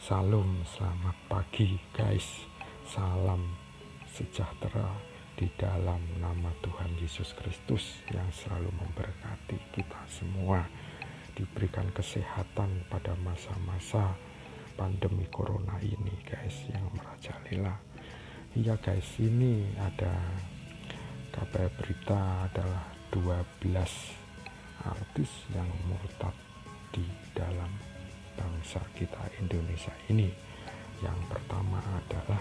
Salam, selamat pagi guys. Salam sejahtera di dalam nama Tuhan Yesus Kristus yang selalu memberkati kita semua. Diberikan kesehatan pada masa-masa pandemi corona ini guys, yang merajalela. Iya guys, ini ada kabar berita adalah 12 artis yang murtad di dalam bangsa kita Indonesia ini. Yang pertama adalah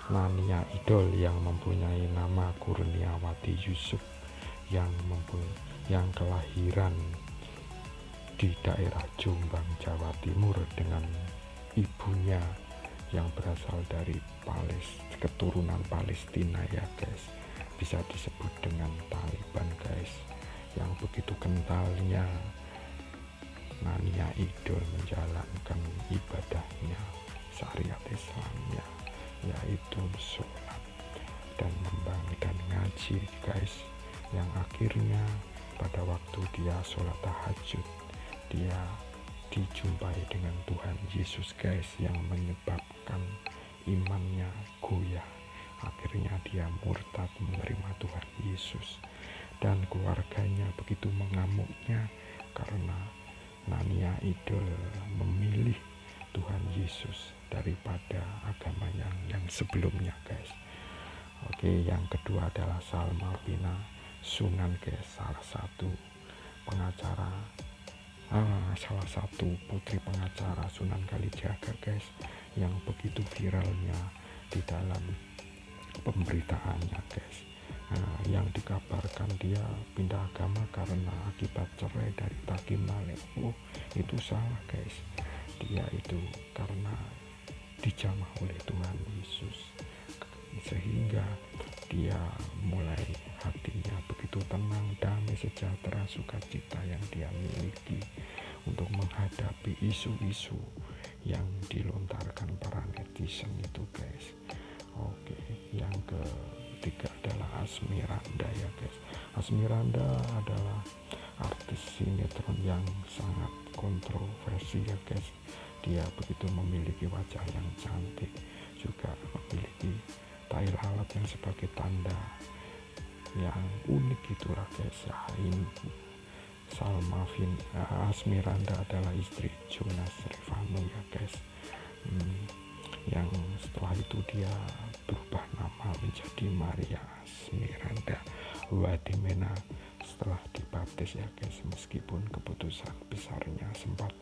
Nania Idol yang mempunyai nama Kurniawati Yusuf yang kelahiran di daerah Jombang, Jawa Timur dengan ibunya yang berasal dari keturunan Palestina ya guys. Bisa disebut dengan Taliban guys. Yang begitu kentalnya Nania Idol menjalankan ibadahnya syariat Islamnya, yaitu sholat dan ngaji guys, yang akhirnya pada waktu dia sholat tahajud dia dijumpai dengan Tuhan Yesus guys, yang menyebabkan imannya goyah. Akhirnya dia murtad menerima Tuhan Yesus, dan keluarganya begitu mengamuknya karena Nania Idol memilih Tuhan Yesus daripada agama yang sebelumnya guys. Oke, yang kedua adalah Salma Bina Sunan guys, salah satu putri pengacara Sunan Kalijaga guys, yang begitu viralnya di dalam pemberitaannya guys. Yang dikabarkan dia pindah agama karena akibat cerai dari Takimalek. Itu salah guys. Dia itu karena dijamah oleh Tuhan Yesus, sehingga dia mulai hatinya begitu tenang, damai, sejahtera, sukacita yang dia miliki untuk menghadapi isu-isu yang dilontarkan para netizen itu guys. Oke, yang ketiga adalah Asmiranda ya guys. Asmiranda adalah artis sinetron yang sangat kontroversi ya guys. Dia begitu memiliki wajah yang cantik, juga memiliki tahi lalat yang sebagai tanda yang unik itulah guys. Ini Asmiranda adalah istri Jonas Revano ya guys. Yang setelah itu dia berubah nama menjadi Maria Asmiranda Wadimena setelah dibaptis ya guys. Meskipun keputusan besarnya sempat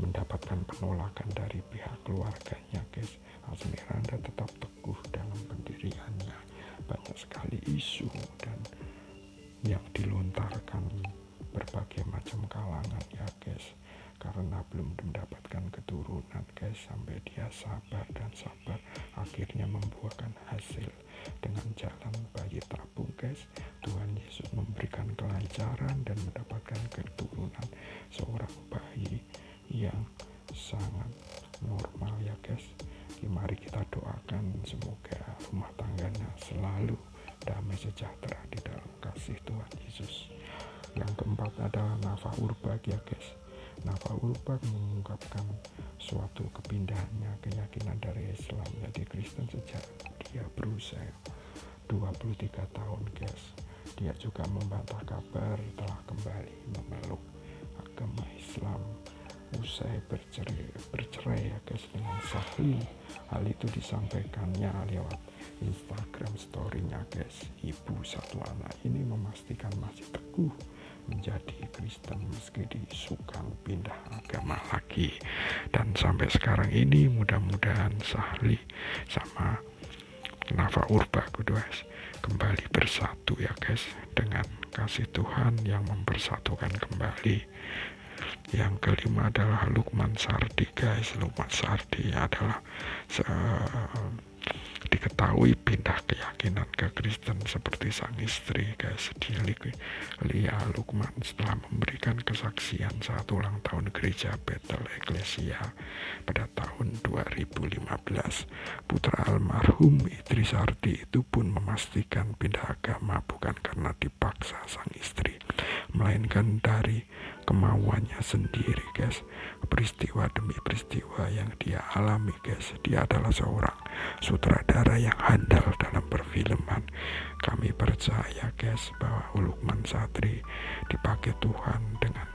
mendapatkan penolakan dari pihak keluarganya guys, Asmiranda tetap teguh dalam pendiriannya. Banyak sekali isu dan yang dilontarkan berbagai macam kalangan ya guys, karena belum mendapatkan keturunan guys, sampai dia sabar akhirnya membuahkan hasil dengan jalan bayi tabung guys. Tuhan Yesus memberikan kelancaran dan mendapatkan keturunan seorang bayi yang sangat normal ya guys. Mari kita doakan semoga rumah tangganya selalu damai sejahtera di dalam kasih Tuhan Yesus. Yang keempat adalah Nafa Urbach ya guys. Nafa Urbach mengungkapkan suatu kepindahannya keyakinan dari Islam menjadi Kristen sejak dia berusia 23 tahun guys. Dia juga membantah kabar telah kembali memeluk agama Islam usai bercerai ya guys dengan sahih. Hal itu disampaikannya lewat Instagram story-nya guys. Ibu satu anak ini memastikan masih teguh menjadi Kristen meski diisukan pindah agama lagi, dan sampai sekarang ini mudah-mudahan Sahli sama Nafa Urbach guys kembali bersatu ya guys, dengan kasih Tuhan yang mempersatukan kembali. Yang kelima adalah Lukman Sardi guys. Lukman Sardi adalah diketahui pindah keyakinan ke Kristen seperti sang istri guys. Lia Lukman setelah memberikan kesaksian saat ulang tahun gereja Bethel Eklesia pada tahun 2015. Putra almarhum Idris Sardi itu pun memastikan pindah agama bukan karena dipaksa sang istri, melainkan dari kemauannya sendiri sendiri guys, peristiwa demi peristiwa yang dia alami guys. Dia adalah seorang sutradara yang handal dalam perfilman. Kami percaya guys bahwa Lukman Satri dipakai Tuhan dengan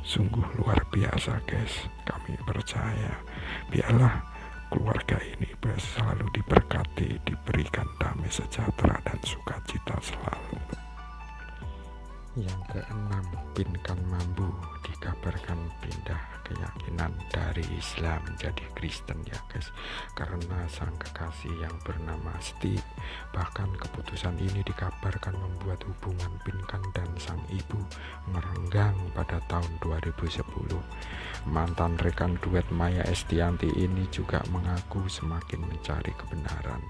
sungguh luar biasa guys. Kami percaya biarlah keluarga ini selalu diberkati, diberikan damai sejahtera dan sukacita selalu. Yang keenam, Pinkan Mambo dikabarkan pindah keyakinan dari Islam menjadi Kristen ya guys, karena sang kekasih yang bernama Steve. Bahkan keputusan ini dikabarkan membuat hubungan Pinkan dan sang ibu merenggang pada tahun 2010. Mantan rekan duet Maya Estianty ini juga mengaku semakin mencari kebenaran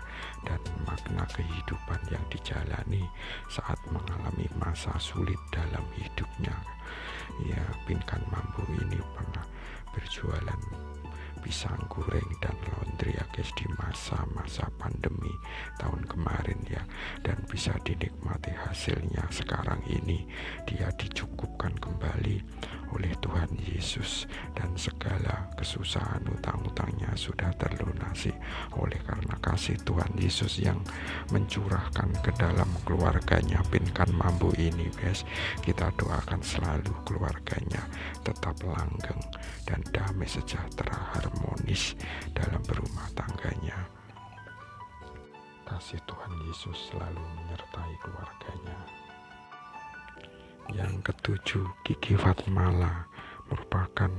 dan makna kehidupan yang dijalani saat mengalami masa sulit dalam hidupnya. Ya, Pinkan Mambo ini pernah berjualan pisang goreng dan laundry ya guys di masa-masa pandemi tahun kemarin ya, dan bisa dinikmati hasilnya. Sekarang ini dia dicukupkan kembali oleh Tuhan Yesus dan segala kesusahan utang-utangnya sudah terlunasi oleh karena kasih Tuhan Yesus yang mencurahkan ke dalam keluarganya Pinkan Mambo ini guys. Kita doakan selalu keluarganya tetap langgeng dan damai sejahtera harmonis dalam berumah tangganya. Kasih Tuhan Yesus selalu menyertai keluarganya. Yang ketujuh, Kiki Fatmala merupakan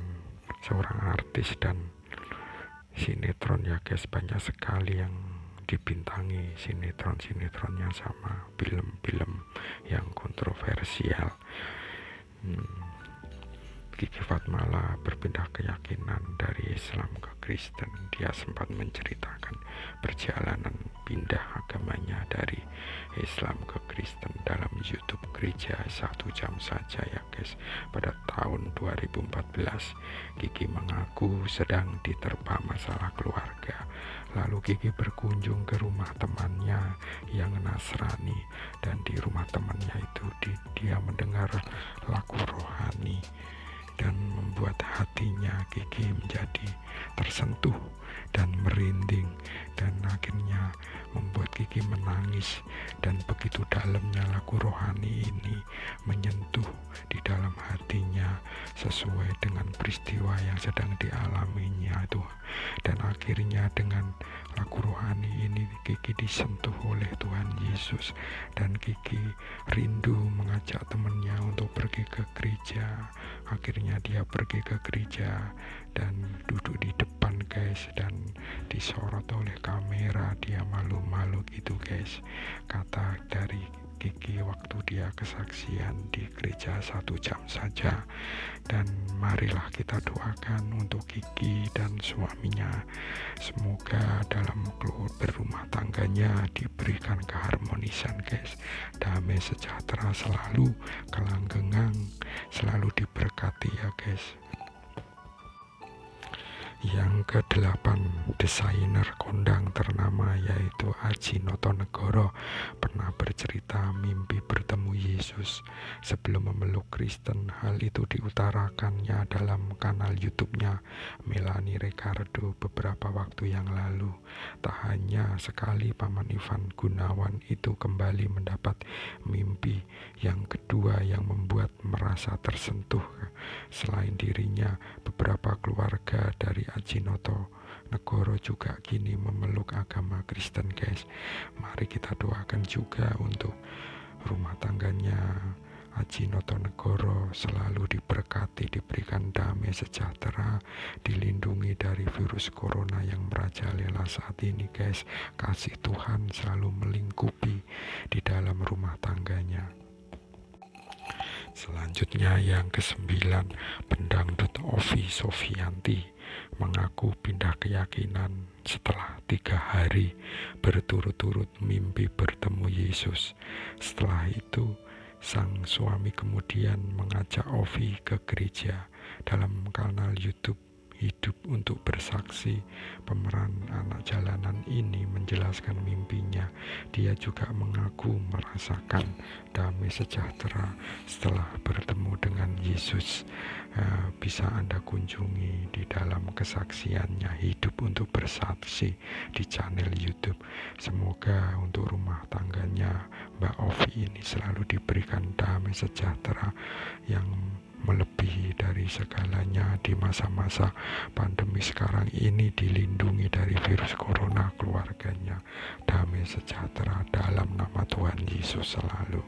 seorang artis dan sinetron ya guys. Banyak sekali yang dibintangi sinetron-sinetronnya sama film-film yang kontroversial. Kiki Fatmala berpindah keyakinan dari Islam ke Kristen. Dia sempat menceritakan perjalanan pindah agamanya dari Islam ke Kristen dalam YouTube Gereja 1 Jam Saja ya guys. Pada tahun 2014, Kiki mengaku sedang diterpa masalah keluarga. Lalu Kiki berkunjung ke rumah temannya yang Nasrani, dan di rumah temannya itu dia mendengar lagu rohani dan membuat hatinya Kiki menjadi tersentuh dan merinding, dan akhirnya membuat Kiki menangis. Dan begitu dalamnya lagu rohani ini menyentuh di dalam hatinya sesuai dengan peristiwa yang sedang dialaminya itu. Dan akhirnya dengan lagu rohani ini Kiki disentuh oleh Tuhan Yesus, dan Kiki rindu mengajak temannya untuk pergi ke gereja. Akhirnya dia pergi ke gereja dan duduk di depan guys, dan disorot oleh kamera. Dia malu-malu gitu guys. Kata dari Kiki waktu dia kesaksian di gereja 1 Jam Saja. Dan marilah kita doakan untuk Kiki dan suaminya, semoga dalam berumah tangganya diberikan keharmonisan guys, damai sejahtera selalu, kelanggengan selalu diberkati ya guys. Yang ke-8, desainer kondang ternama yaitu Adji Notonegoro pernah bercerita mimpi bertemu Yesus sebelum memeluk Kristen. Hal itu diutarakannya dalam kanal YouTube-nya Melanie Ricardo beberapa waktu yang lalu. Tak hanya sekali, Paman Ivan Gunawan itu kembali mendapat mimpi yang kedua yang membuat merasa tersentuh. Selain dirinya, beberapa keluarga dari Adji Notonegoro juga kini memeluk agama Kristen guys. Mari kita doakan juga untuk rumah tangganya Adji Notonegoro selalu diberkati, diberikan damai sejahtera, dilindungi dari virus corona yang merajalela saat ini guys. Kasih Tuhan selalu melingkupi di dalam rumah tangganya. Selanjutnya yang ke-9, pendangdut Ovi Sofianti mengaku pindah keyakinan setelah 3 hari berturut-turut mimpi bertemu Yesus. Setelah itu, sang suami kemudian mengajak Ovi ke gereja. Dalam kanal YouTube hidup untuk bersaksi. Pemeran anak jalanan ini menjelaskan mimpinya. Dia juga mengaku merasakan damai sejahtera setelah bertemu dengan Yesus. Bisa Anda kunjungi di dalam kesaksiannya hidup untuk bersaksi di channel YouTube. Semoga untuk rumah tangganya Mbak Ovi ini selalu diberikan damai sejahtera yang melebihi dari segalanya di masa-masa pandemi sekarang ini, dilindungi dari virus corona, keluarganya damai sejahtera dalam nama Tuhan Yesus selalu.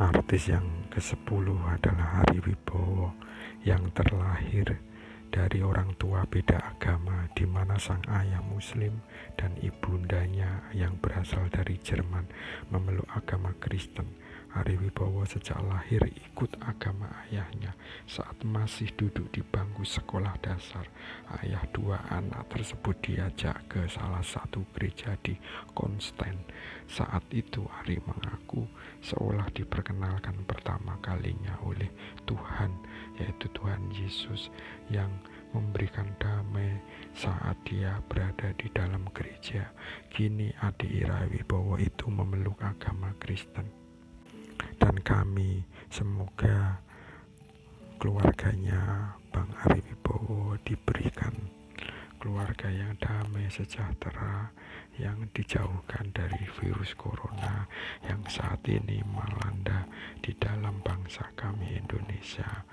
Artis yang ke-10 adalah Ari Wibowo yang terlahir dari orang tua beda agama, di mana sang ayah Muslim dan ibundanya yang berasal dari Jerman memeluk agama Kristen. Ari Wibowo sejak lahir ikut agama ayahnya saat masih duduk di bangku sekolah dasar. Ayah dua anak tersebut diajak ke salah satu gereja di Konstanz. Saat itu Ari mengaku seolah diperkenalkan pertama kalinya oleh Tuhan, yaitu Tuhan Yesus yang memberikan damai saat dia berada di dalam gereja. Kini adik Ira Wibowo itu memeluk agama Kristen. Dan kami semoga keluarganya Bang Ari Wibowo diberikan keluarga yang damai sejahtera, yang dijauhkan dari virus corona yang saat ini melanda di dalam bangsa kami Indonesia.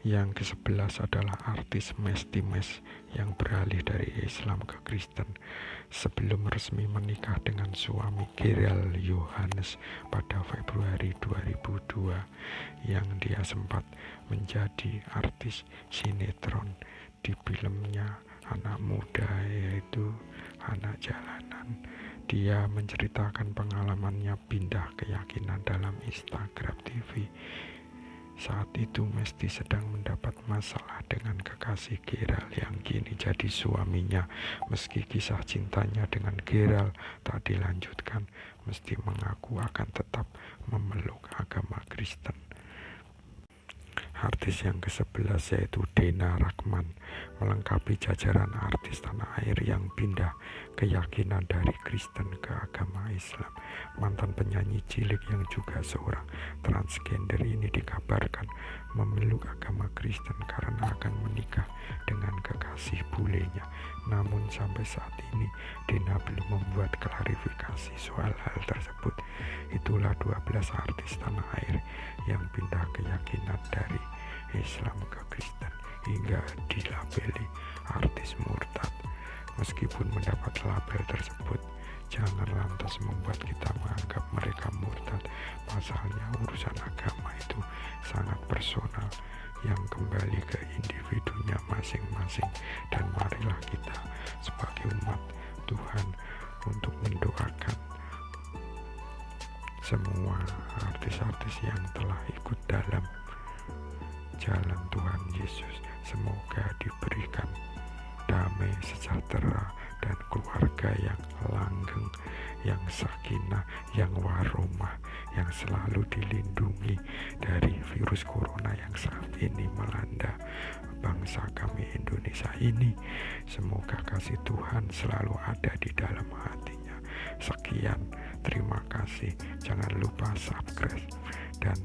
Yang ke-11 adalah artis Mesty Mes yang beralih dari Islam ke Kristen sebelum resmi menikah dengan suami Gerald Yohanes pada Februari 2002, yang dia sempat menjadi artis sinetron di filmnya anak muda, yaitu Anak Jalanan. Dia menceritakan pengalamannya pindah keyakinan dalam Instagram TV. Saat itu Mesty sedang mendapat masalah dengan kekasih Gerald yang kini jadi suaminya. Meski kisah cintanya dengan Gerald tak dilanjutkan, Mesty mengaku akan tetap memeluk agama Kristen. Artis yang ke-11 yaitu Dena Rahman melengkapi jajaran artis tanah air yang pindah keyakinan dari Kristen ke agama Islam. Mantan penyanyi cilik yang juga seorang transgender ini dikabarkan memeluk agama Kristen karena akan menikah dengan kekasih bulenya. Namun sampai saat ini Dena belum membuat klarifikasi soal hal tersebut. Itulah 12 artis tanah air yang pindah keyakinan dari Islam ke Kristen hingga dilabeli artis murtad. Meskipun mendapat label tersebut, jangan lantas membuat kita menganggap mereka murtad. Pasalnya urusan agama itu sangat personal yang kembali ke individunya masing-masing. Dan marilah kita sebagai umat Tuhan untuk mendoakan semua artis-artis yang telah ikut dalam jalan Tuhan Yesus. Semoga diberikan damai sejahtera dan keluarga yang langgeng, yang sakinah, yang waromah, yang selalu dilindungi dari virus corona yang saat ini melanda bangsa kami Indonesia ini. Semoga kasih Tuhan selalu ada di dalam hatinya. Sekian, terima kasih. Jangan lupa subscribe dan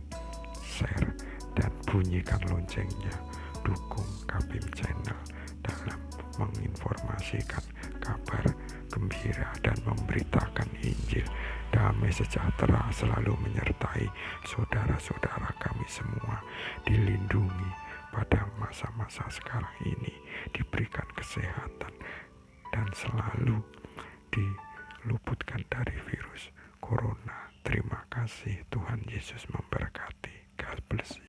share dan bunyikan loncengnya. Dukung Kabim Channel dalam menginformasikan kabar gembira dan memberitakan Injil. Damai sejahtera selalu menyertai saudara-saudara kami semua. Dilindungi pada masa-masa sekarang ini, diberikan kesehatan dan selalu diluputkan dari virus corona. Terima kasih, Tuhan Yesus memberkati. God bless you.